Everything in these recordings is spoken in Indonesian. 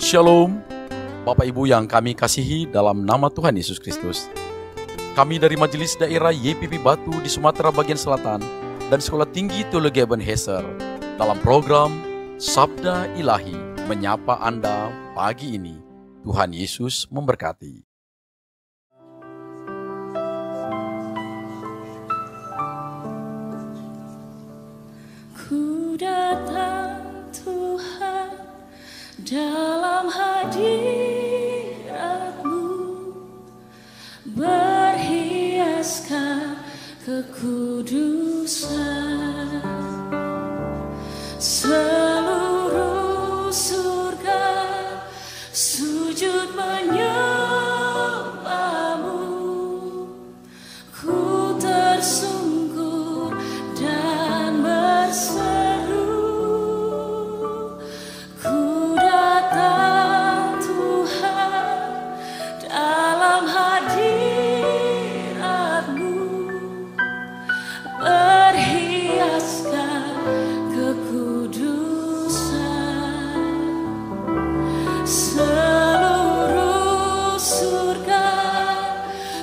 Shalom, Bapak Ibu yang kami kasihi dalam nama Tuhan Yesus Kristus. Kami dari Majelis Daerah YPP Batu di Sumatera Bagian Selatan dan Sekolah Tinggi Teologi Ebenezer dalam program Sabda Ilahi menyapa Anda pagi ini. Tuhan Yesus memberkati. Ku datang Tuhan dalam hadirat-Mu, berhiaskan kekudusan. Seluruh surga sujud menyembah-Mu. Ku tersungkur dan berseru, ku datang Tuhan dalam hadirat-Mu, berhiaskan kekudusan. Seluruh surga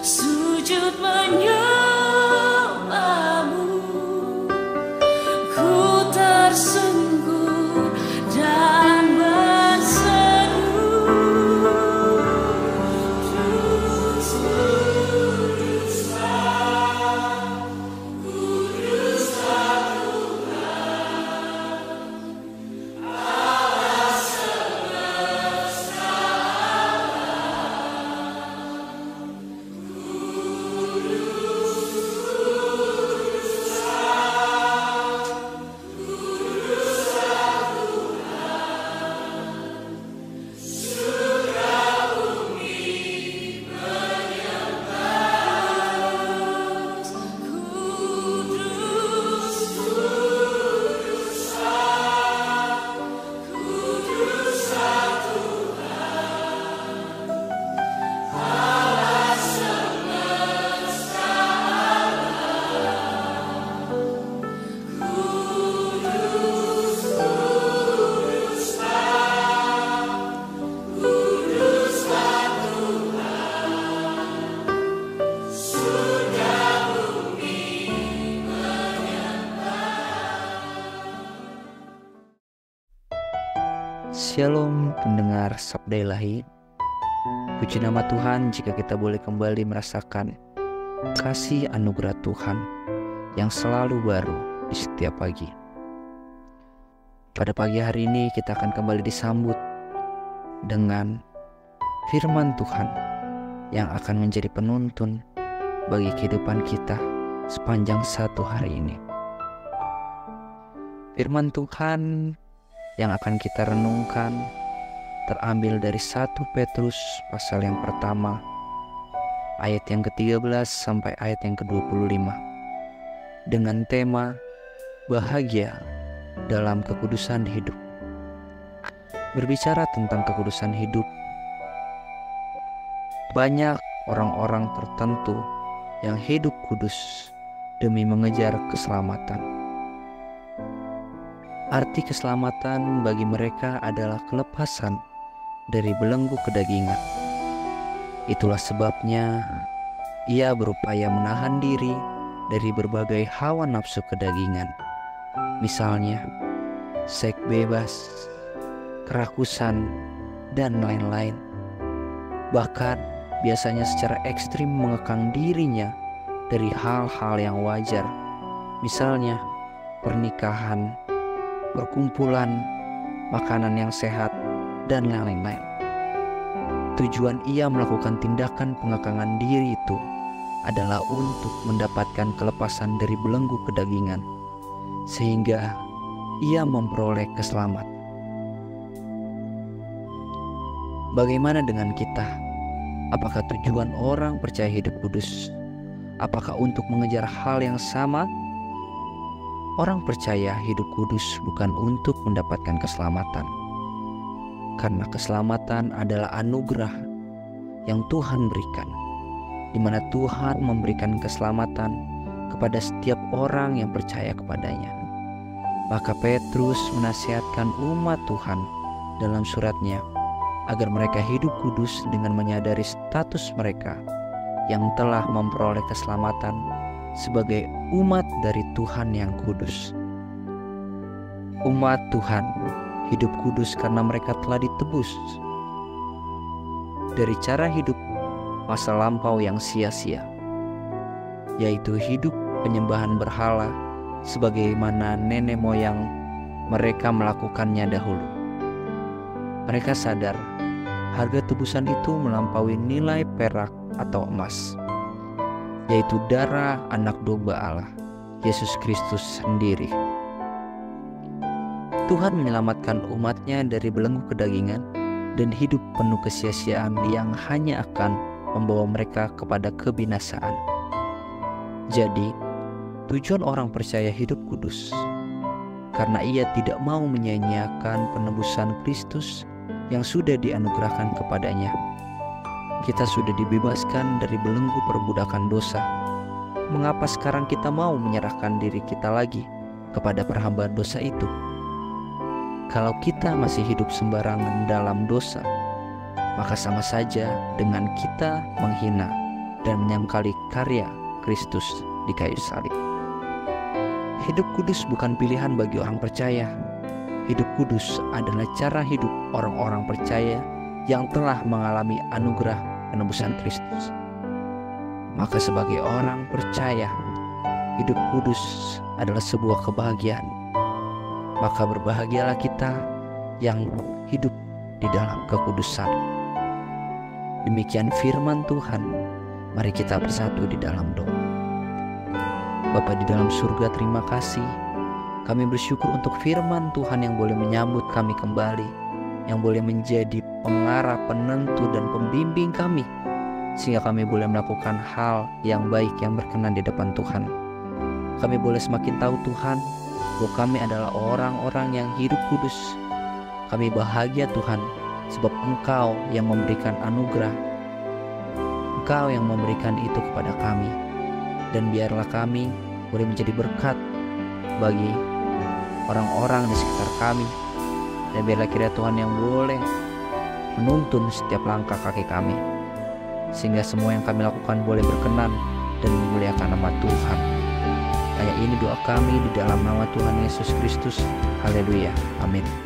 sujud menyembah-Mu. Ku tersungkur dan berseru, Shalom pendengar Sabda Ilahi. Puji nama Tuhan jika kita boleh kembali merasakan kasih anugerah Tuhan yang selalu baru di setiap pagi. Pada pagi hari ini kita akan kembali disambut dengan firman Tuhan yang akan menjadi penuntun bagi kehidupan kita sepanjang satu hari ini. Firman Tuhan yang akan kita renungkan terambil dari 1 Petrus pasal yang pertama, ayat yang ke-13 sampai ayat yang ke-25, dengan tema bahagia dalam kekudusan hidup. Berbicara tentang kekudusan hidup, banyak orang-orang tertentu yang hidup kudus demi mengejar keselamatan. Arti keselamatan bagi mereka adalah kelepasan dari belenggu kedagingan. Itulah sebabnya ia berupaya menahan diri dari berbagai hawa nafsu kedagingan. Misalnya, seks bebas, kerakusan, dan lain-lain. Bahkan biasanya secara ekstrim mengekang dirinya dari hal-hal yang wajar. Misalnya, pernikahan, perkumpulan, makanan yang sehat, dan lain-lain. Tujuan ia melakukan tindakan pengekangan diri itu adalah untuk mendapatkan kelepasan dari belenggu kedagingan, sehingga ia memperoleh keselamatan. Bagaimana dengan kita? Apakah tujuan orang percaya hidup kudus? Apakah untuk mengejar hal yang sama? Orang percaya hidup kudus bukan untuk mendapatkan keselamatan, karena keselamatan adalah anugerah yang Tuhan berikan, di mana Tuhan memberikan keselamatan kepada setiap orang yang percaya kepadanya. Maka Petrus menasihatkan umat Tuhan dalam suratnya agar mereka hidup kudus dengan menyadari status mereka yang telah memperoleh keselamatan sebagai umat dari Tuhan yang kudus. Umat Tuhan hidup kudus karena mereka telah ditebus dari cara hidup masa lampau yang sia-sia, yaitu hidup penyembahan berhala sebagaimana nenek moyang mereka melakukannya dahulu. Mereka sadar harga tebusan itu melampaui nilai perak atau emas, yaitu darah anak domba Allah, Yesus Kristus sendiri. Tuhan menyelamatkan umatnya dari belenggu kedagingan dan hidup penuh kesia-siaan yang hanya akan membawa mereka kepada kebinasaan. Jadi, tujuan orang percaya hidup kudus karena ia tidak mau menyia-nyiakan penebusan Kristus yang sudah dianugerahkan kepadanya. Kita sudah dibebaskan dari belenggu perbudakan dosa. Mengapa sekarang kita mau menyerahkan diri kita lagi kepada perhambaan dosa itu? Kalau kita masih hidup sembarangan dalam dosa, maka sama saja dengan kita menghina dan menyangkali karya Kristus di kayu salib. Hidup kudus bukan pilihan bagi orang percaya. Hidup kudus adalah cara hidup orang-orang percaya yang telah mengalami anugerah penebusan Kristus. Maka sebagai orang percaya, hidup kudus adalah sebuah kebahagiaan. Maka berbahagialah kita yang hidup di dalam kekudusan. Demikian firman Tuhan. Mari kita bersatu di dalam doa. Bapa di dalam surga, terima kasih. Kami bersyukur untuk firman Tuhan yang boleh menyambut kami kembali, yang boleh menjadi pengarah, penentu, dan pembimbing kami, sehingga kami boleh melakukan hal yang baik yang berkenan di depan Tuhan. Kami boleh semakin tahu Tuhan, bahwa kami adalah orang-orang yang hidup kudus. Kami bahagia Tuhan, sebab Engkau yang memberikan anugerah, Engkau yang memberikan itu kepada kami. Dan biarlah kami boleh menjadi berkat bagi orang-orang di sekitar kami. Dan biarlah kiranya Tuhan yang boleh menuntun setiap langkah kaki kami, sehingga semua yang kami lakukan boleh berkenan dan memuliakan nama Tuhan. Hanya ini doa kami di dalam nama Tuhan Yesus Kristus. Haleluya. Amin.